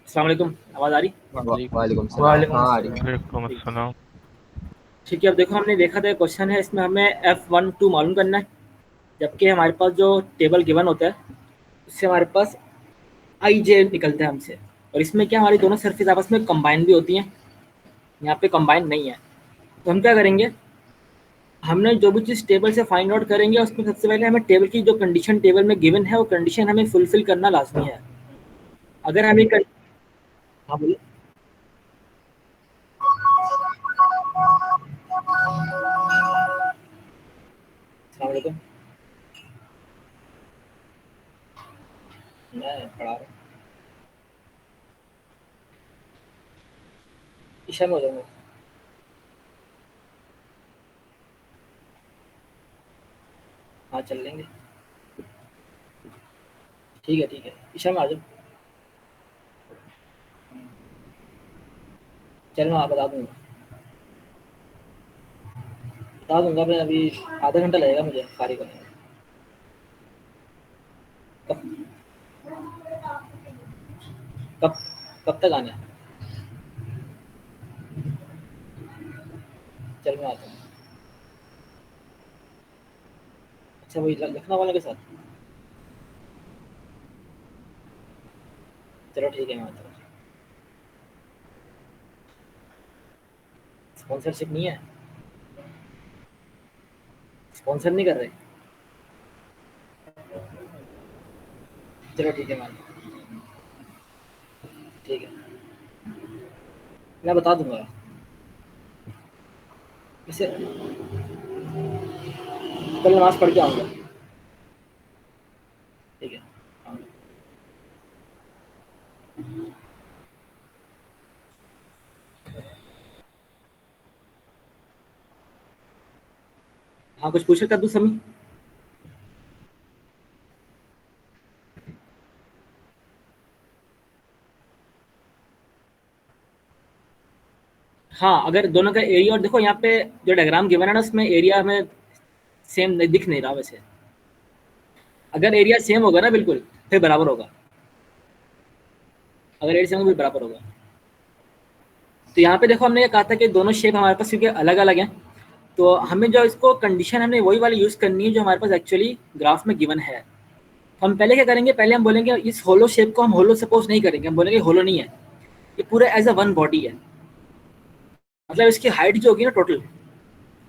अस्सलाम वालेकुम, आवाज़ आ रही? वालेकुम सलाम। वालेकुम हाँ आ रही है। अस्सलाम। वालेकुम ठीक अस्सलाम। ठीक है, अब देखो हमने देखा था क्वेश्चन है, इसमें हमें F12 मालूम करना है, जबकि हमारे पास जो टेबल गिवन होता है उससे हमारे पास आई जे निकलता है हमसे। और इसमें क्या हमारी दोनों सरफेस आपस में कंबाइन भी होती हैं, यहाँ पे कंबाइन नहीं है। तो हम क्या करेंगे, हमने जो भी चीज़ टेबल से फाइंड आउट करेंगे उसमें सबसे पहले हमें टेबल की जो कंडीशन टेबल में गिवन है वो कंडीशन हमें फुलफिल करना लाजमी है। अगर हमें हाँ बोलिए। अस्सलाम वालेकुम। मैं पढ़ा रहा हूँ, ईशा में हो जाऊँगा। हाँ चल लेंगे, ठीक है, ईशा में आ जाओ। चलो मैं बता दूँगा मैं अभी, आधा घंटा लगेगा मुझे फारिग होने में। कब कब कब तक आना है? चल मैं आता हूँ। अच्छा वही लखनऊ वाले के साथ, चलो ठीक है मैं आता हूँ। स्पॉन्सरशिप नहीं है, स्पॉन्सर नहीं कर रहे। चलो ठीक है मैं आता हूँ। ठीक है, मैं बता दूँगा इसे, कल नमाज़ पढ़ के आऊँगा। ठीक है, आऊँगा। हाँ कुछ पूछ सकता तू समी? हाँ अगर दोनों का एरिया, और देखो यहाँ पे जो डायग्राम गिवन है ना उसमें एरिया हमें सेम नहीं दिख नहीं रहा वैसे। अगर एरिया सेम होगा ना बिल्कुल फिर बराबर होगा, अगर एरिया सेम होगा फिर बराबर होगा। तो यहाँ पे देखो हमने ये कहा था कि दोनों शेप हमारे पास क्योंकि अलग अलग हैं, तो हमें जो इसको कंडीशन हमने वही वाली यूज़ करनी है जो हमारे पास एक्चुअली ग्राफ में गिवन है। तो हम पहले क्या करेंगे, पहले हम बोलेंगे इस होलो शेप को हम होलो सपोज नहीं करेंगे, हम बोलेंगे होलो नहीं है, ये पूरा एज अ वन बॉडी है। मतलब इसकी हाइट जो होगी ना टोटल,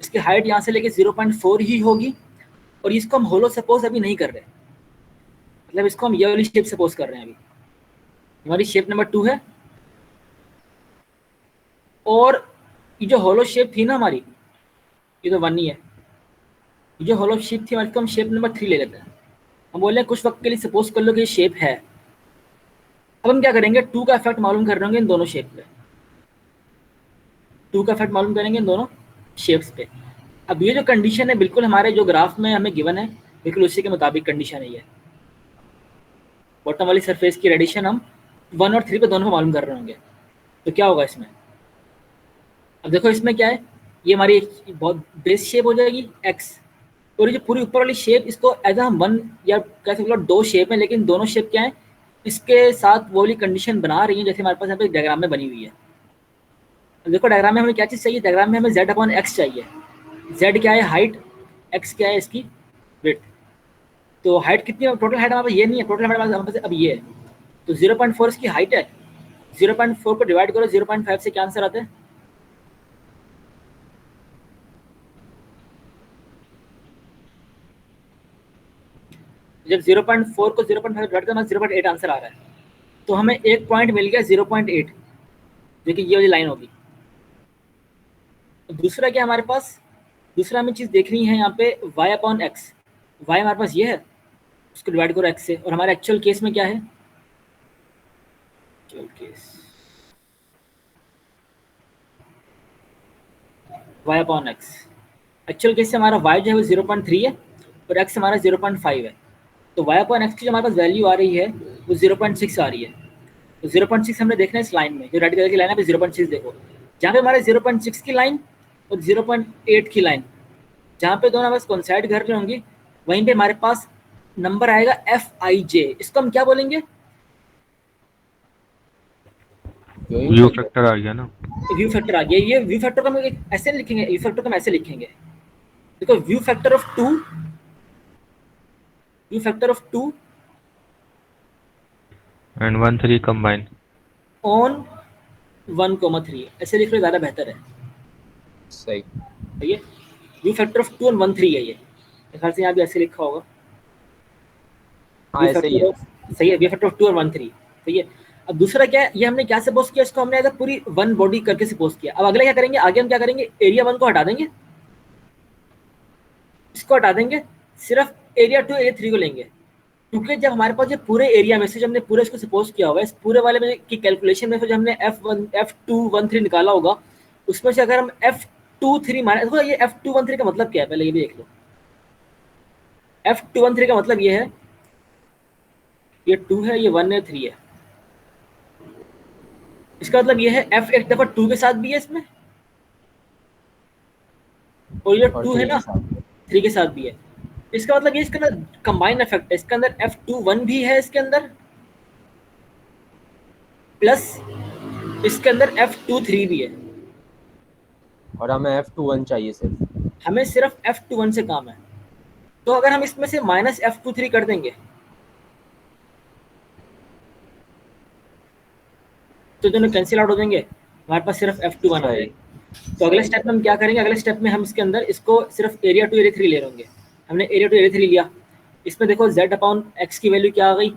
इसकी हाइट यहाँ से लेके 0.4 ही होगी। और इसको हम होलो सपोज अभी नहीं कर रहे, मतलब इसको हम ये वाली शेप सपोज कर रहे हैं अभी। हमारी शेप नंबर 2 है, और ये जो होलो शेप थी ना हमारी, ये तो 1 ही है। ये जो होलो शेप थी हमारी, इसको हम शेप नंबर 3 ले लेते हैं। हम बोले कुछ वक्त के लिए सपोज कर लो कि ये शेप है। अब हम क्या करेंगे, 2 का इफेक्ट मालूम कर रहे होंगे इन दोनों शेप पे, 2 का इफेक्ट मालूम करेंगे इन दोनों शेप्स पे। अब ये जो कंडीशन है बिल्कुल हमारे जो ग्राफ में हमें गिवन है, बिल्कुल उसी के मुताबिक कंडीशन है ये। बॉटम वाली सरफेस की रेडिएशन हम 1 और 3 पे दोनों को मालूम कर रहे होंगे। तो क्या होगा इसमें, अब देखो इसमें क्या है, ये हमारी एक बहुत बेस शेप हो जाएगी एक्स। और ये जो पूरी ऊपर वाली शेप, इसको एज हम वन या कह सकते हो 2 शेप है, लेकिन दोनों शेप क्या है, इसके साथ वो वाली कंडीशन बना रही है जैसे हमारे पास यहाँ पे डायग्राम में बनी हुई है। अब देखो डायग्राम में हमें क्या चीज़ चाहिए, डायग्राम में हमें जेड अपॉन एक्स चाहिए। जेड क्या है हाइट, एक्स क्या है इसकी विड्थ। तो हाइट कितनी है, टोटल हाइट हमारे पास ये नहीं है, टोटल हाइट हमारे पास अब ये है। तो 0.4 इसकी हाइट है, 0.4 को डिवाइड करो 0.5 से, क्या आंसर आता है? जब 0.4 को 0.5 डिवाइड करना 0.8 आंसर आ रहा है। तो हमें एक पॉइंट मिल गया 0.8, जो कि ये वाली लाइन होगी। दूसरा क्या हमारे पास, दूसरा हमें चीज़ देखनी है यहाँ पे y अपॉन एक्स। वाई हमारे पास ये है, उसको डिवाइड करो एक्स से। और हमारे एक्चुअल केस में क्या है, actual case y upon x. Actual case से हमारा y जो है वो 0.3 है और x हमारा 0.5 है। तो y अपॉन एक्स की जो हमारे पास वैल्यू आ रही है वो 0.6 आ रही है। तो 0.6 हमने देखना है इस लाइन में, जो रेड कलर की लाइन है 0.6 देखो, जहाँ पे हमारे 0.6 की लाइन और 0.8 की लाइन, जहाँ पे दोनों बस कोइंसाइड कर रही होंगी, वहीं पे हमारे पास नंबर आएगा एफ आई जे। इसको हम क्या बोलेंगे, व्यू फैक्टर आ गया ना। व्यू फैक्टर आ गया। ये व्यू फैक्टर को हम ऐसे लिखेंगे, व्यू फैक्टर को हम ऐसे लिखेंगे, देखो view factor of two, view factor of two and 1 3 combine. On 1,3 ऐसे लिख लो, ज़्यादा बेहतर है। सही। सही है, व्यू फैक्टर ऑफ 2 और 1,3 है ये, मेरे ख्याल से यहाँ भी ऐसे लिखा होगा। हाँ व्यू ऐसे ही फैक्टर है। ऑफ, सही है, व्यू फैक्टर ऑफ 2 और 1,3। सही है। अब दूसरा क्या है, ये हमने क्या सपोज किया, इसको हमने अगर पूरी वन बॉडी करके सपोज किया। अब अगले क्या करेंगे, आगे हम क्या करेंगे, एरिया 1 को हटा देंगे, इसको हटा देंगे, सिर्फ एरिया 2 एरिया 3 को लेंगे। क्योंकि जब हमारे पास जो पूरे एरिया में से, जब हमने पूरे इसको सपोज किया होगा, इस पूरे वाले में की कैलकुलेशन में से जो हमने F1 F213 निकाला होगा, उसमें से अगर हम F23 माने, देखो ये F213 का मतलब क्या है, पहले ये भी देख लो। F213 का मतलब ये है, ये 2 है, ये 1 है, 3 है। इसका मतलब ये है F एक दफा 2 के साथ भी है इसमें, और ये और 2 है 3 ना, के साथ। 3 के साथ भी है। इसका मतलब ये इसके अंदर कंबाइन इफेक्ट है, इसके अंदर F21 भी है इसके अंदर, प्लस इसके अंदर F23 भी है। और हमें F21 चाहिए सिर्फ। हमें सिर्फ F21 से काम है। तो अगर हम इसमें से माइनस F23 कर देंगे, तो दोनों कैंसिल आउट हो जाएंगे, हमारे पास सिर्फ F21 आ सही जाएगा। तो अगले सही। स्टेप में हम क्या करेंगे, अगले स्टेप में हम इसके अंदर इसको सिर्फ एरिया 2 एरिया 3 ले लेंगे। हमने एरिया 2 एरिया 3 लिया, इसमें देखो z अपॉन x की वैल्यू क्या आ गई,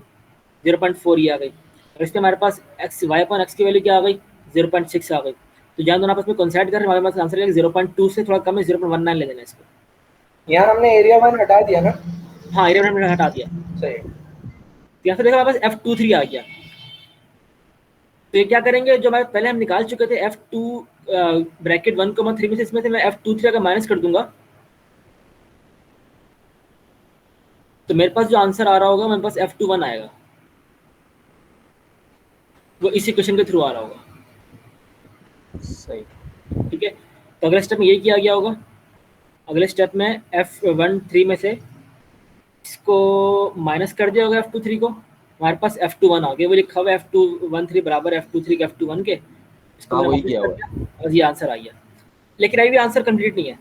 0.4 ही आ गई, और इसमें हमारे पास x y अपॉन x की वैल्यू क्या आ गई, 0.6 आ गई। तो जहाँ दोनों आपस में कंसाइड कर रहे हैं, हमारे पास आंसर 0.2 से थोड़ा कम है, 0.19 ले लेना इसको। यहाँ हमने एरिया 1 हटा दिया ना। हाँ, एरिया हमने हटा दिया। सही। तो यहाँ से देखो हमारे पास F23 आ गया। तो ये क्या करेंगे, जो हमारे पहले हम निकाल चुके थे F2 ब्रैकेट 1,3 में से, इसमें से मैं F23 अगर माइनस कर दूंगा, तो मेरे पास जो आंसर आ रहा होगा, मेरे पास F21 आएगा, वो इसी क्वेश्चन के थ्रू आ रहा होगा। सही। ठीक है, तो अगले स्टेप में यही किया गया होगा। अगले स्टेप में F13 में से इसको माइनस कर दिया होगा F23 को, हमारे पास F21 आ गया, वो लिखा हुआ है F213 बराबर F23 के F21 के, इसको हाँ मैंने वही वापस किया कर हुआ है। दिया और ये आंसर आ गया। लेकिन अभी भी आंसर कंप्लीट नहीं है।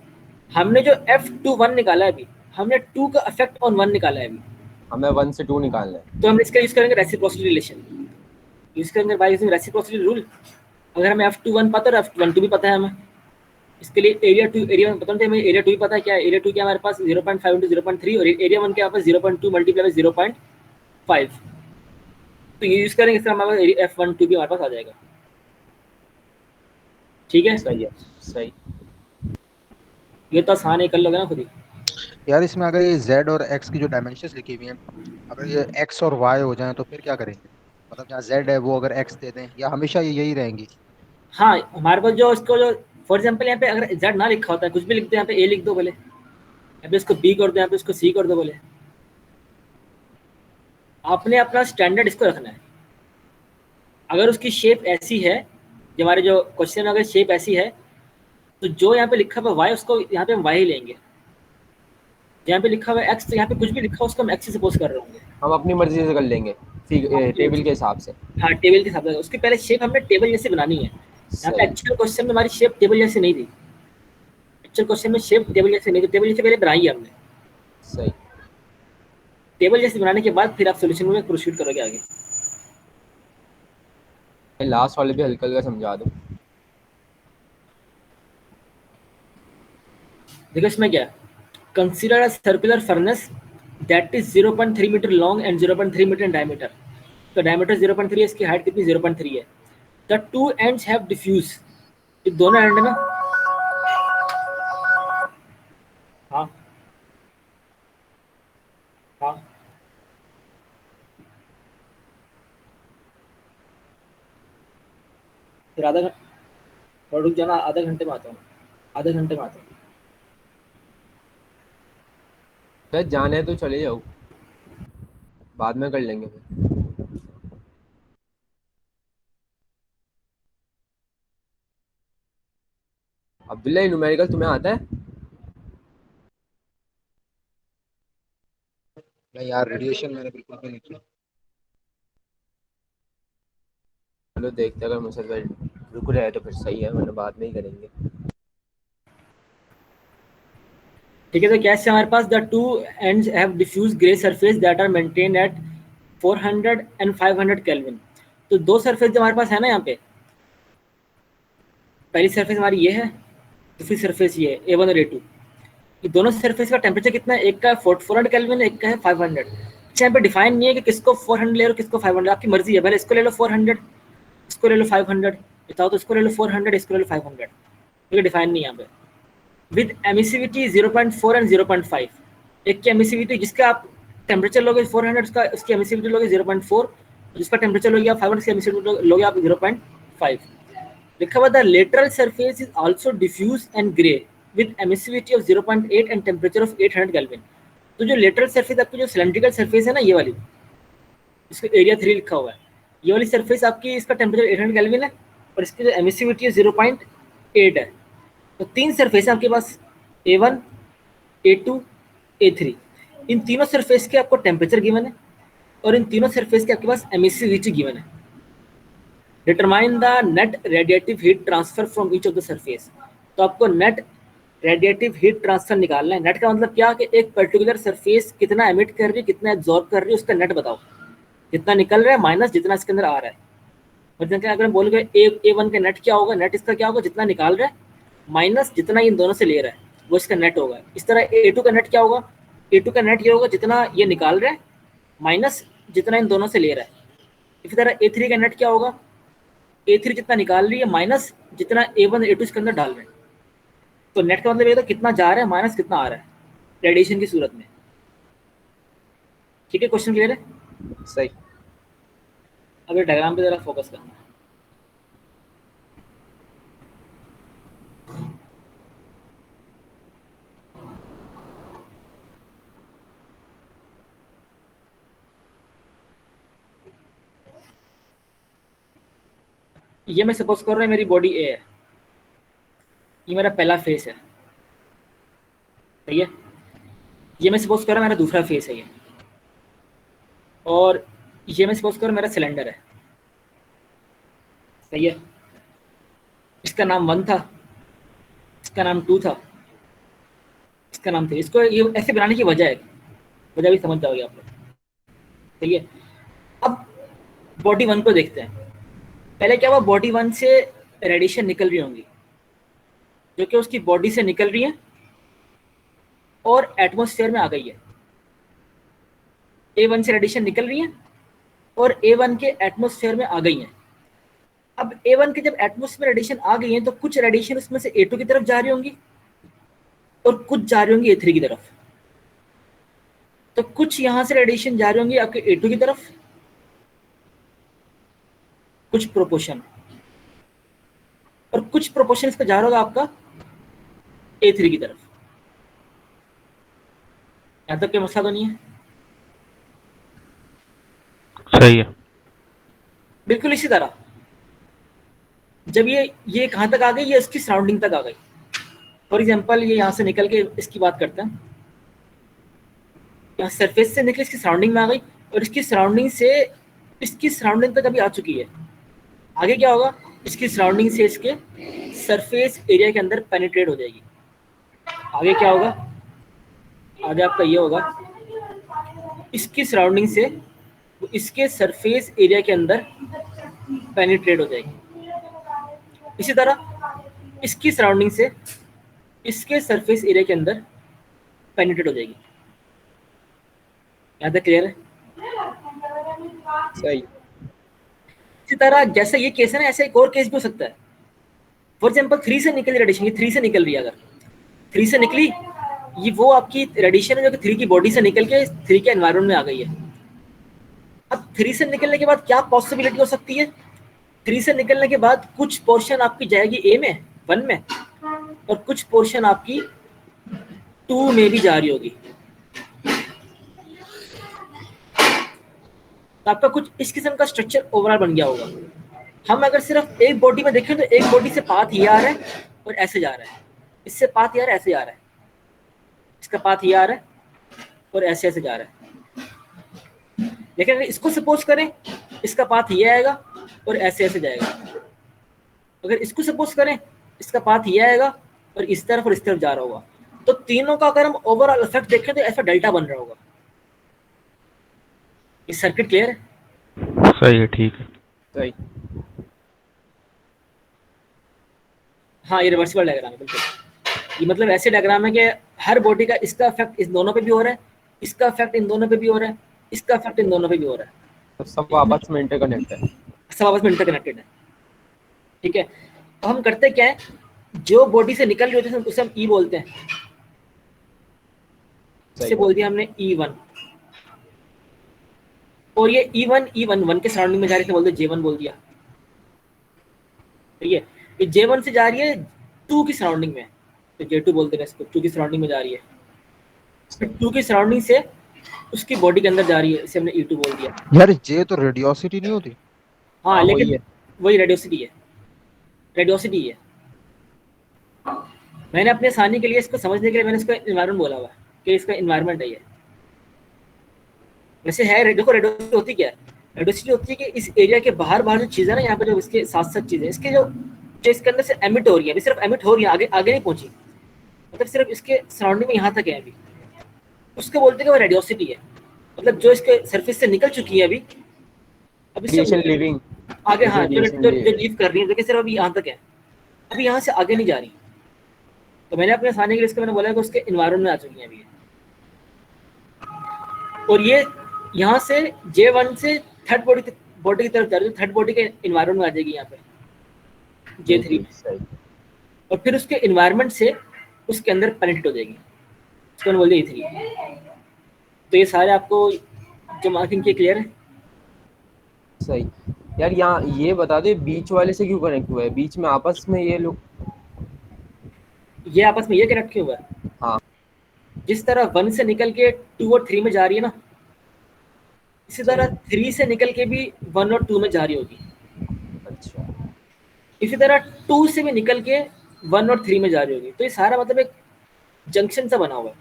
हमने जो F21 निकाला है, अभी हमने 2 का इफेक्ट ऑन 1 निकाला है अभी। हमें 1 से 2 निकालना है। तो हम इसका यूज करेंगे रेसिप्रोसिटी रिलेशन, यूज करेंगे बाय यूजिंग रेसिप्रोसिटी रूल। अगर हमें F21 पता है, F12 भी पता है हमें, इसके लिए एरिया 2 एरिया 1 पता नहीं, हमें एरिया 2 ही पता है। क्या है एरिया 2, क्या हमारे पास 0.5 इंटू 0.3, और एरिया 1 के हमारे पास 0.2 मल्टीप्लाई बाय 0.5। तो ये यूज करेंगे, इससे हमारे पास F12 भी हमारे पास आ जाएगा। ठीक है, सही है। सही। ये तो आसान है, कर लोगे ना खुद ही। यार इसमें अगर ये z और x की जो डायमेंशंस लिखी हुई हैं, अगर ये x और y हो जाएं तो फिर क्या करेंगे? मतलब जहाँ z है वो अगर x दे दें, या हमेशा ये यही रहेंगी? हाँ, हमारे पास जो इसको जो फॉर एग्जाम्पल यहाँ पे अगर Z ना लिखा होता है, कुछ भी लिख दो, यहाँ पे A लिख दो बोले, यहाँ पे इसको B कर दो, यहाँ पे इसको C कर दो बोले, आपने अपना स्टैंडर्ड इसको रखना है। अगर उसकी शेप ऐसी है, जो हमारे जो क्वेश्चन में अगर शेप ऐसी है, तो जो यहाँ पे लिखा हुआ वाई, उसको यहाँ पे हम वाई ही लेंगे। यहाँ पे लिखा हुआ एक्स, तो यहाँ पे कुछ भी लिखा हो उसको हम एक्स सपोज कर रहे होंगे। हम अपनी मर्जी से कर लेंगे टेबल के हिसाब से। हाँ, टेबल के हिसाब से उसकी पहले शेप हमने टेबल जैसे बनानी है। यहाँ पे सही। एक्चुअल क्वेश्चन में हमारी शेप टेबल जैसे नहीं थी, एक्चुअल क्वेश्चन में शेप टेबल जैसे नहीं थी, टेबल जैसे पहले बनाई है हमने। सही। टेबल जैसे बनाने के बाद फिर आप सोल्यूशन में प्रोसीड करोगे आगे। लास्ट वाले भी हल्का हल्का समझा दो। देखो इसमें क्या है, consider a circular furnace that is 0.3 metre long and 0.3 metre in diameter. तो डायमीटर 0.3 है, इसकी हाइट कितनी 0.3 है। The two ends have diffuse, ये दोनों एंड में, हाँ हाँ, फिर आधा घंटा रुक जाना, आधे घंटे में आता हूँ, आधे घंटे में आता हूँ। फिर जाने है तो चले जाओ, बाद में कर लेंगे फिर। अब्दुल्ला ये न्यूमेरिकल तुम्हें आता है? नहीं यार, रेडिएशन मैंने बिल्कुल भी नहीं किया। चलो देखते हैं, अगर मुझसे भाई रुक रहे हैं तो फिर सही है, वरना बाद में ही करेंगे। ठीक है, तो कैसे हमारे पास the two ends have diffuse grey surface that are maintain at 400 and 500 kelvin. तो दो सरफेस जो हमारे पास है ना यहाँ पे, पहली सरफेस हमारी ये है, दूसरी सरफेस ये है A1 और A2। ये दोनों सरफेस का टेम्परेचर कितना है, एक का 400 केल्विन, एक का है 500। यहाँ पे डिफाइन नहीं है कि किसको 400 ले लो किसको 500, आपकी मर्जी है, पहले इसको ले लो 400, इसको ले लो 500, बताओ तो इसको ले लो 400, इसको ले लो 500, ठीक डिफाइन नहीं है यहाँ पे। विद एमिसिविटी 0.4 एंड 0.5, एक की एमिसिविटी जिसका आप टेम्परेचर लोगे 400, उसका उसकी एमिसिविटी लोगे 0.4, जिसका टेम्परेचर लोगे आप 500 की एमिसिविटी लोगे आप 0.5। लिखा हुआ the lateral surface is also diffuse and grey with emissivity of 0.8 and temperature of 800 kelvin. तो जो लेटरल सरफेस आपकी जो सिलेंड्रिकल सरफेस है ना, ये वाली, इसको एरिया 3 लिखा हुआ है, ये वाली सरफेस आपकी, इसका टेम्परेचर 800 केल्विन है और इसकी जो एमिसिविटी है 0.8 है। तो तीन सरफेस है आपके पास, A1, A2, A3। इन तीनों सरफेस के आपको टेम्परेचर गिवन है और इन तीनों सरफेस के आपके पास एमिसिविटी गिवन है। Determine the net radiative heat transfer from each of the surface. तो आपको नेट रेडिएटिव हीट ट्रांसफर निकालना है। नेट का मतलब क्या कि एक पर्टिकुलर सरफेस कितना एमिट कर रही है, कितना एब्जॉर्ब कर रही है, उसका नेट बताओ, जितना निकल रहा है माइनस जितना इसके अंदर आ रहा है। मतलब अगर हम बोलोगे A1 का नेट क्या होगा, नेट इसका क्या होगा, जितना निकाल रहा है माइनस जितना इन दोनों से ले रहा है, वो इसका नेट होगा। इस तरह A2 का नेट क्या होगा, A2 का नेट ये होगा जितना ये निकाल रहा है माइनस जितना इन दोनों से ले रहा है। इसी तरह A3 का नेट क्या होगा, A3 जितना निकाल रही है माइनस जितना A1 A2 इसके अंदर डाल रहे हैं। तो नेट का मतलब ये तो कितना जा रहा है माइनस कितना आ रहा है रेडिएशन की सूरत में। ठीक है, क्वेश्चन क्लियर है? सही। अगर डायग्राम पे जरा फोकस करना। ये मैं सपोज कर रहा हूँ मेरी बॉडी A है, ये मेरा पहला फेस है, सही है। ये मैं सपोज कर रहा हूँ मेरा दूसरा फेस है ये, और ये मैं सपोज कर रहा हूँ मेरा सिलेंडर है, सही है। इसका नाम 1 था, इसका नाम 2 था, इसका नाम 3। इसको ये ऐसे बनाने की वजह है, वजह भी समझ जाओगे आप लोग, सही है। अब बॉडी 1 को देखते हैं। पहले क्या हुआ, बॉडी 1 से रेडिएशन निकल रही होंगी जो कि उसकी बॉडी से निकल रही है और एटमॉस्फेयर में आ गई है। A1 से रेडिएशन निकल रही है और A1 के एटमॉस्फेयर में आ गई है। अब A1 के जब एटमॉस्फेयर रेडिएशन आ गई है तो कुछ रेडिएशन उसमें से A2 की तरफ जा रही होंगी और कुछ जा रही होंगी A3 की तरफ। तो कुछ यहाँ से रेडिएशन जा रही होंगी आपके A2 की तरफ, कुछ प्रोपोर्शन, और कुछ प्रोपोर्शन इसका जा रहा होगा आपका A3 की तरफ। यहाँ तक कोई मसला तो नहीं है? सही है। बिल्कुल इसी तरह जब ये कहाँ तक आ गई, ये इसकी सराउंडिंग तक आ गई। फॉर एग्जांपल ये यहाँ से निकल के इसकी बात करते हैं, यहाँ सरफेस से निकल इसकी सराउंडिंग में आ गई और इसकी सराउंडिंग से इसकी सराउंडिंग तक अभी आ चुकी है। आगे क्या होगा, इसकी सराउंडिंग से इसके सरफेस एरिया के अंदर पेनिट्रेट हो जाएगी। आगे क्या होगा, आगे आपका ये होगा, इसकी सराउंडिंग से इसके सरफेस एरिया के अंदर पेनिट्रेट हो जाएगी। इसी तरह इसकी सराउंडिंग से इसके सरफेस एरिया के अंदर पेनिट्रेट हो जाएगी। यहाँ तक क्लियर है? सही। इसी तरह जैसे ये केस है ना, ऐसे एक और केस भी हो सकता है। फॉर एग्जाम्पल 3 से निकली रेडिएशन, ये 3 से निकल रही है, अगर 3 से निकली, ये वो आपकी रेडिएशन है जो कि 3 की बॉडी से निकल के 3 के एनवायरमेंट में आ गई है। अब 3 से निकलने के बाद क्या पॉसिबिलिटी हो सकती है, 3 से निकलने के बाद कुछ पोर्शन आपकी जाएगी A में 1 में और कुछ पोर्शन आपकी 2 में भी जा रही होगी। तो आपका कुछ इस किस्म का स्ट्रक्चर ओवरऑल बन गया होगा। हम अगर सिर्फ एक बॉडी में देखें तो एक बॉडी से पाथ ये आ रहा है और ऐसे जा रहा है, इससे पाथ ये आ रहा है, ऐसे जा रहा है, इसका पाथ ये आ रहा है और ऐसे ऐसे जा रहा है। लेकिन अगर इसको सपोज करें, इसका पाथ ये आएगा और ऐसे ऐसे जाएगा। अगर इसको सपोज करें, इसका पाथ ये आएगा और इस तरफ जा रहा होगा, तो तीनों का अगर हम ओवरऑल इफेक्ट देखें तो ऐसा डेल्टा बन रहा होगा। इस सर्किट क्लियर है? सही है, ठीक है। सही। हाँ, ये रिवर्सिबल डायग्राम है बिल्कुल। ये मतलब ऐसे डायग्राम है कि हर बॉडी का इसका इफेक्ट इस दोनों पे भी हो रहा है, इसका इफेक्ट इन दोनों पे भी हो रहा है, इसका इफेक्ट इन दोनों पे भी हो रहा है, तो सब आपस में इंटरकनेक्ट है। सब आपस में इंटरकनेक्टेड है। ठीक है, तो हम करते क्या है, जो बॉडी से निकल रही होती है उसे हम ई बोलते हैं। इसे बोल दिया हमने E1, और ये E1 के सराउंडिंग में जा रही है, बोल दिया J1 बोल दिया। ठीक है, ये J1 से जा रही है 2 की सराउंडिंग में, तो J2 बोलते हैं इसको, 2 की सराउंडिंग में जा रही है। फिर 2 की सराउंडिंग से उसकी बॉडी के अंदर जा रही है, इसे हमने E2 बोल दिया। यार जे तो रेडियोसिटी नहीं होती? हाँ, वही लेकिन है। वही रेडियोसिटी है, रेडियोसिटी है। मैंने अपने आसानी के लिए इसको समझने के लिए मैंने इसको एनवायरनमेंट बोला हुआ कि इसका एनवायरनमेंट है ये। वैसे है, देखो रेडियोसिटी होती क्या है? रेडियोसिटी होती है कि इस एरिया के बाहर जो चीज़ें ना, यहाँ पे जो इसके साथ चीज़ें, इसके जो इसके अंदर से एमिट हो रही है, अभी सिर्फ एमिट हो रही है, आगे आगे नहीं पहुंची, मतलब सिर्फ इसके सराउंडिंग में यहाँ तक है अभी, उसको बोलते हैं कि वो रेडियोसिटी है। मतलब जो इसके सरफेस से निकल चुकी है अभी रेडिएशन लिविंग आगे, हाँ, जो radiation लीव कर रही है, देखिए सिर्फ अभी यहाँ तक है, अभी यहाँ से आगे नहीं जा रही। तो मैंने अपने आसानी के लिए इसको मैंने बोला कि उसके एनवायरनमेंट में आ चुकी है अभी। और ये यहाँ से J1 से थर्ड बॉडी की तरफ जा रही है, थर्ड बॉडी के एनवायरनमेंट में आ जाएगी यहाँ पे J3 में, सही। और फिर उसके एनवायरनमेंट से उसके अंदर पेनिट्रेट हो जाएगी, उसको बोल दिया E3। तो ये सारे आपको जो मार्किंग के क्लियर है? सही। यार यहाँ ये बता दे, बीच वाले से क्यों कनेक्ट हुआ है? बीच में आपस में ये लोग, ये आपस में ये कनेक्ट क्यों हुआ है? हाँ, जिस तरह 1 से निकल के 2 और 3 में जा रही है ना, इसी तरह 3 से निकल के भी 1 और 2 में जा रही होगी। अच्छा। इसी तरह 2 से भी निकल के 1 और 3 में जा रही होगी। तो ये सारा मतलब एक जंक्शन सा बना हुआ है,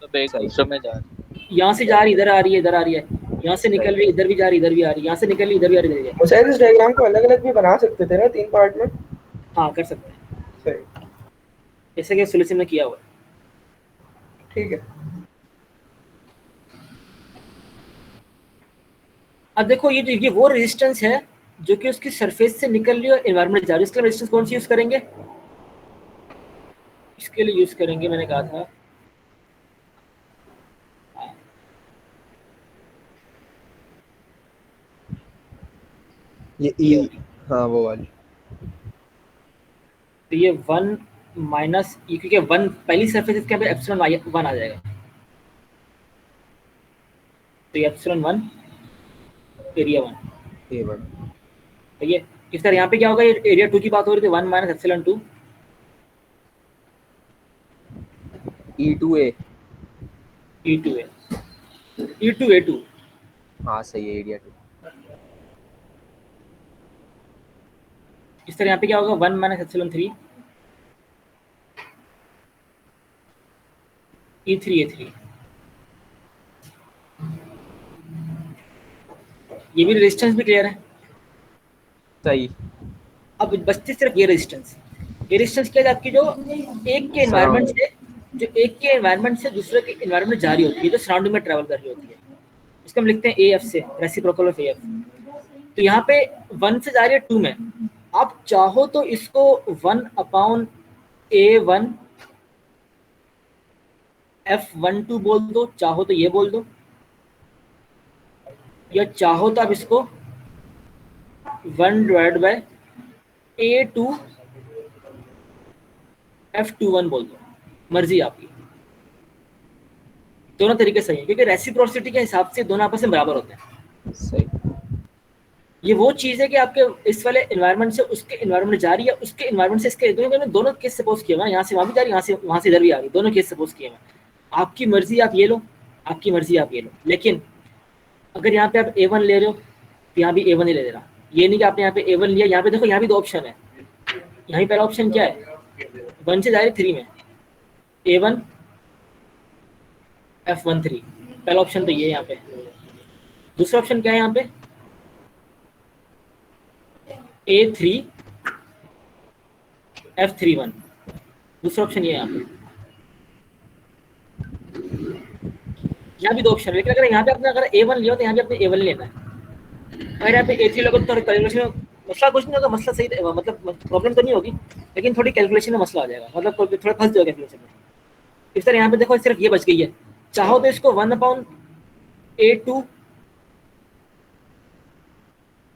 सब एक दूसरे में जा रही यहाँ से जा रही इधर आ रही है, इधर आ रही है, यहाँ से निकल रही इधर भी जा रही इधर भी आ रही है, यहाँ से निकल रही इधर भी आ रही इधर भी आ रही शायद इस डायग्राम को अलग अलग भी बना सकते थे ना, 3 पार्ट में। है। हाँ, कर सकते हैं, सही, जैसे कि सॉल्यूशन में किया हुआ है। ठीक है। अब देखो ये वो रेजिस्टेंस है जो कि उसकी सरफेस से निकल रही है और एनवायरनमेंट जा रही है। इसके लिए रेजिस्टेंस कौन सी यूज करेंगे? इसके लिए यूज करेंगे, मैंने कहा था ये ई, हाँ वो वाली। तो ये 1 माइनस ई, क्योंकि 1 पहली सरफेस इसके यहाँ पे एप्सिलॉन 1 आ जाएगा, तो ये एप्सिलॉन 1 एरिया 1। A1। तो ये इस तरह यहाँ पे क्या होगा, ये एरिया 2 की बात हो रही थी, 1 minus epsilon 2 E2A। E2A, E2A2। हाँ सही है, एरिया 2। इस तरह यहाँ पे क्या होगा, 1 माइनस एप्सिलॉन 3 E3A3। ये भी रेजिस्टेंस भी क्लियर है? सही। अब बचती सिर्फ ये रेजिस्टेंस। ये रेजिस्टेंस क्या है आपकी, जो एक के एनवायरनमेंट से दूसरे के एनवायरनमेंट जा रही होती है, जो सराउंडिंग में ट्रैवल कर रही होती है, इसको हम लिखते हैं AF से, रेसिप्रोकल ऑफ AF। तो यहाँ पे 1 से जा रही है 2 में, आप चाहो तो इसको 1/A1 F12 बोल दो, चाहो तो ये बोल दो, या चाहो तो आप इसको 1/A2 F21 बोल दो, मर्जी आपकी। दोनों तरीके सही है, क्योंकि रेसिप्रोसिटी के हिसाब से दोनों आपस में बराबर होते हैं। सही। ये वो चीज़ है कि आपके इस वाले एनवायरनमेंट से उसके एनवायरनमेंट जा रही है, उसके एनवायरनमेंट से इसके, दोनों केस सपोज किए हुए हैं, यहाँ से वहाँ भी जा रही है, वहाँ से इधर भी आ रही है, दोनों केस सपोज किए हुए हैं। आपकी मर्जी आप ये लो, आपकी मर्जी आप ये लो, लेकिन अगर यहाँ पे आप A1 ले रहे हो तो यहाँ भी A1 ही ले लेना। ये नहीं कि आपने यहाँ पे A1 लिया, यहाँ पे देखो यहाँ भी 2 ऑप्शन है। यहाँ पहला ऑप्शन क्या है, 1 से जा रही 3 में, A1 F13, पहला ऑप्शन तो ये है यहाँ पे। दूसरा ऑप्शन क्या है यहाँ पे, A3 F31, दूसरा ऑप्शन ये है यहाँ पे। यहाँ भी दो ऑप्शन है, लेकिन अगर यहाँ पे आपने अगर A1 लिया हो तो यहाँ पे आपने A1 लेना है। अगर यहाँ पे A3 लोगे तो कैलकुलेशन में मसला कुछ नहीं होगा, मसला सही मतलब प्रॉब्लम तो नहीं होगी, लेकिन थोड़ी कैलकुलेशन में मसला आ जाएगा, मतलब थोड़ा फंस जाएगा कैलकुलेशन में। इस तरह यहाँ पे देखो सिर्फ ये बच गई है, चाहो तो इसको 1/A2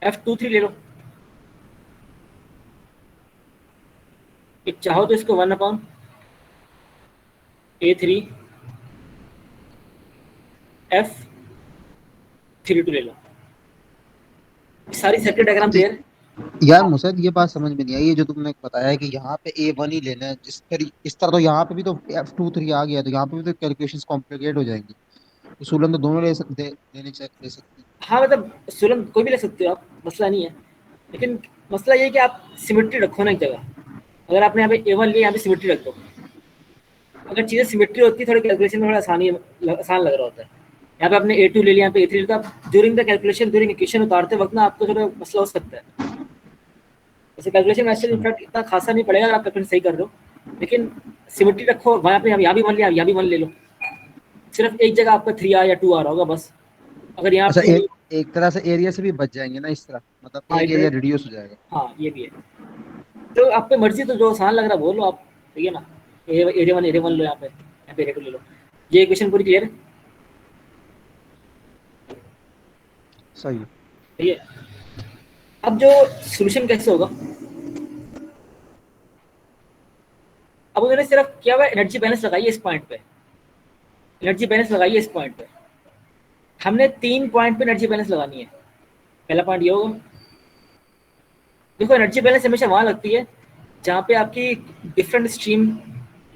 F23 ले लो, चाहो तो इसको 1/A3 F32 ले लो। सारी सर्किट डायग्राम क्लियर? यार मुसैद ये बात समझ में नहीं आई, ये जो तुमने बताया है कि यहाँ पे A1 ही लेना है, इस तरह तो यहाँ पे भी तो F23 आ गया, तो यहाँ पे भी तो कैलकुलेशंस कॉम्प्लिकेट हो जाएंगी। उसूलन तो दोनों ले सकते, ले सकते हैं। हाँ मतलब सुलन कोई भी ले सकते हो आप, मसला नहीं है, लेकिन मसला ये है कि आप सिमेट्री रखो ना एक जगह। अगर आपने यहाँ पे A1 लिया, यहाँ पे सिमेट्री रख दो। अगर चीज़ें सिमेट्री होती है, थोड़ी कैलकुलेशन में थोड़ा आसान लग रहा होता है। यहाँ पे आपने A2 ले लिया, यहाँ पे A3 लिया, आप during the calculation, during equation उतारते वक्त ना आपको थोड़ा मसला हो सकता है। वैसे कैलकुलेशन वैसे इनफैक्ट इतना खासा नहीं पड़ेगा अगर आप कैलकुलेशन सही कर रहे हो, लेकिन सिमेट्री रखो। वहाँ पे यहाँ भी 1 लिया, यहाँ भी 1 ले लो, सिर्फ एक जगह आपका 3 आ या 2 आ रहा होगा बस। अगर यहाँ अच्छा, पे एक तरह से एरिया से भी बच जाएंगे ना इस तरह, मतलब हाँ, एक एरिया रिड्यूस हो जाएगा। हाँ ये भी है, तो आप पे मर्जी, तो जो आसान लग रहा है बोलो आप, ठीक है ना। एरिया वन लो, यहाँ पे एरिया 2 ले लो। ये इक्वेशन पूरी क्लियर है? सही है। ठीक है, अब जो सोल्यूशन कैसे होगा, अब उन्होंने सिर्फ क्या हुआ, एनर्जी बैलेंस लगाइए इस पॉइंट पे, एनर्जी बैलेंस लगाइए इस पॉइंट पे। हमने 3 पॉइंट पे एनर्जी बैलेंस लगानी है। पहला पॉइंट ये होगा, देखो एनर्जी बैलेंस हमेशा वहाँ लगती है जहाँ पे आपकी डिफरेंट स्ट्रीम,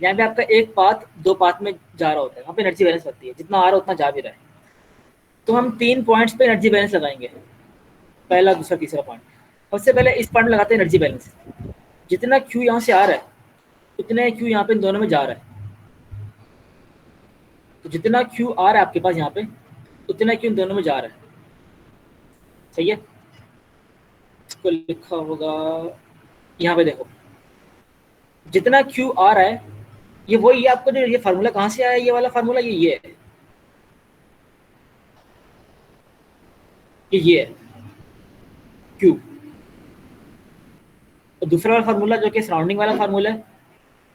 जहाँ पे आपका एक पाथ 2 पाथ में जा रहा होता है, वहाँ पे एनर्जी बैलेंस लगती है, जितना आ रहा है उतना जा भी रहा है। तो हम 3 पॉइंट्स पे एनर्जी बैलेंस लगाएंगे, पहला, दूसरा, तीसरा पॉइंट। सबसे पहले इस पॉइंट में लगाते हैं एनर्जी बैलेंस। जितना क्यू यहाँ से आ रहा है उतना क्यू यहाँ पे इन दोनों में जा रहा है। तो जितना क्यू आ रहा है आपके पास यहाँ पे, उतना क्यू इन दोनों में जा रहा है। सही है, इसको लिखा होगा यहाँ पे, देखो जितना क्यू आ रहा है, ये वही है। आपको जो ये फार्मूला कहाँ से आया, ये वाला फार्मूला, ये है, ये है क्यू। और दूसरा वाला फार्मूला जो कि सराउंडिंग वाला फार्मूला है,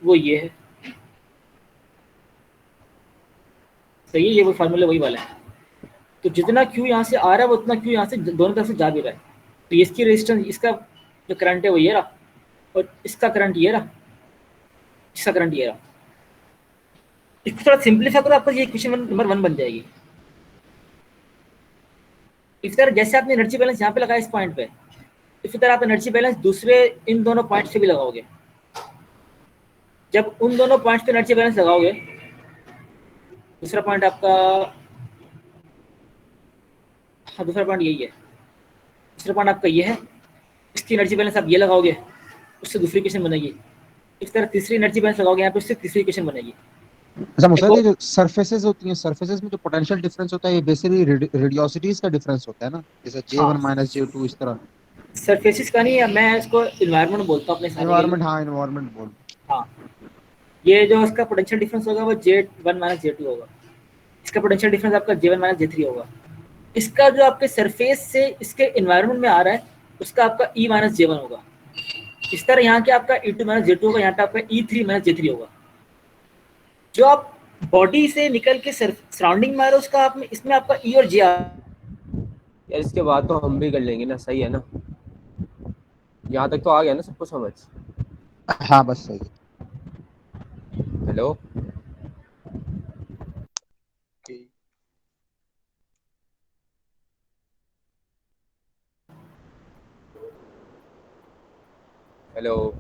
वो ये है। सही है, ये वो फार्मूला वही वाला है। तो जितना क्यू यहाँ से आ रहा है, वो उतना क्यू यहाँ से दोनों तरफ से जा भी रहा है। तो इसकी रेजिस्टेंस, इसका जो करंट है वो ये रहा, और इसका करंट ये रहा, इसका करंट ये रहा। इसको थोड़ा सिंप्लीफाई करो, आपको ये इक्वेशन नंबर 1 बन जाएगी। इस तरह जैसे आपने एनर्जी बैलेंस यहाँ पे लगाया इस पॉइंट पे, इसी तरह आप एनर्जी बैलेंस दूसरे इन दोनों पॉइंट से भी लगाओगे। जब उन दोनों पॉइंट्स पे एनर्जी बैलेंस लगाओगे, दूसरा पॉइंट आपका, हाँ दूसरा पॉइंट यही है, दूसरा पॉइंट आपका ये है, इसकी एनर्जी बैलेंस आप ये लगाओगे, उससे दूसरी इक्वेशन बनेगी। इस तरह तीसरी एनर्जी बैलेंस लगाओगे यहाँ पे, उससे तीसरी इक्वेशन बनेगी। अच्छा मुसैद, ये जो सरफेसेस होती हैं, सरफेसेस में जो पोटेंशियल डिफरेंस होता है, ये बेसिकली रेडियोसिटीज का डिफरेंस होता है ना, जैसे J1 - J2 इस तरह। सरफेसिस का नहीं है, मैं इसको इन्वायरमेंट बोलता हूँ अपने सारे। एनवायरनमेंट, हाँ एनवायरनमेंट बोल। हाँ, ये जो इसका पोटेंशियल डिफरेंस होगा वो J1 - J2 होगा। इसका पोटेंशियल डिफरेंस आपका J1 - J3 होगा। इसका जो आपके सरफेस से इसके एनवायरनमेंट में आ रहा है, उसका आपका E - J1 होगा। इस तरह यहाँ के आपका E2 - J2 होगा, यहाँ पे आपका E3 - J3 होगा। जो आप बॉडी से निकल के सराउंडिंग में आ रहा है, उसका आप इसमें आपका E और J आ। यार इसके बाद तो हम भी कर लेंगे ना, सही है ना? यहाँ तक तो आ गया ना सबको समझ? हाँ बस सही है। हेलो, हेलो,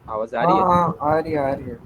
आवाज आ रही है? हाँ हाँ, आ रही है, आ रही है।